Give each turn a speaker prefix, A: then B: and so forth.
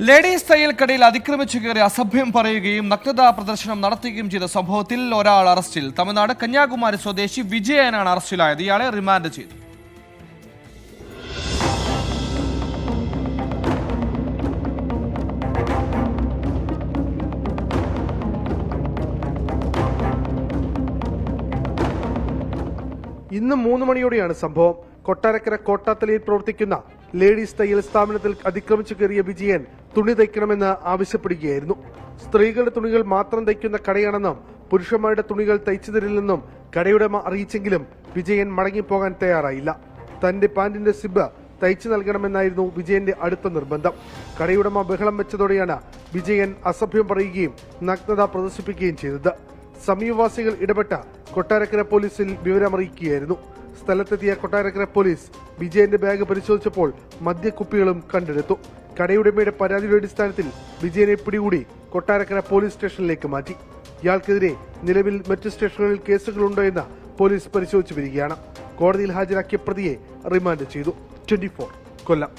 A: Ladies തയ്യൽക്കടയിൽ അതിക്രമിച്ചു കയറി അസഭ്യം പറയുകയും നഗ്നതാ പ്രദർശനം നടത്തുകയും ചെയ്ത സംഭവത്തിൽ ഒരാൾ അറസ്റ്റിൽ. തമിഴ്നാട് കന്യാകുമാരി സ്വദേശി വിജയനാണ് അറസ്റ്റിലായത്. ഇയാളെ റിമാൻഡ് ചെയ്തു.
B: ഇന്ന് 3 മണിയോടെയാണ് സംഭവം. കൊട്ടാരക്കര കോട്ടാത്തലയിൽ പ്രവർത്തിക്കുന്ന ലേഡീസ് തയ്യൽ സ്ഥാപനത്തിൽ അതിക്രമിച്ചു കയറിയ വിജയൻ തുണി തയ്ക്കണമെന്ന് ആവശ്യപ്പെടുകയായിരുന്നു. സ്ത്രീകളുടെ തുണികൾ മാത്രം തയ്ക്കുന്ന കടയാണെന്നും പുരുഷന്മാരുടെ തുണികൾ തയ്ച്ചു തരില്ലെന്നും കടയുടമ അറിയിച്ചെങ്കിലും വിജയൻ മടങ്ങിപ്പോകാൻ തയ്യാറായില്ല. തന്റെ പാന്റിന്റെ സിബ് തയ്ച്ചു നൽകണമെന്നായിരുന്നു വിജയന്റെ അടുത്ത നിർബന്ധം. കടയുടമ ബഹളം വെച്ചതോടെയാണ് വിജയൻ അസഭ്യം പറയുകയും നഗ്നത പ്രദർശിപ്പിക്കുകയും ചെയ്തത്. സമീപവാസികൾ ഇടപെട്ട കൊട്ടാരക്കര പോലീസിൽ വിവരമറിയിക്കുകയായിരുന്നു. സ്ഥലത്തെത്തിയ കൊട്ടാരക്കര പോലീസ് വിജയന്റെ ബാഗ് പരിശോധിച്ചപ്പോൾ മദ്യക്കുപ്പികളും കണ്ടെടുത്തു. കടയുടമയുടെ പരാതിയുടെ അടിസ്ഥാനത്തിൽ വിജയനെ പിടികൂടി കൊട്ടാരക്കര പോലീസ് സ്റ്റേഷനിലേക്ക് മാറ്റി. ഇയാൾക്കെതിരെ നിലവിൽ മറ്റ് സ്റ്റേഷനുകളിൽ കേസുകളുണ്ടോ എന്ന് പോലീസ് പരിശോധിച്ചു വരികയാണ്. കോടതിയിൽ ഹാജരാക്കിയ പ്രതിയെ റിമാൻഡ് ചെയ്തു. 24 കൊല്ലം.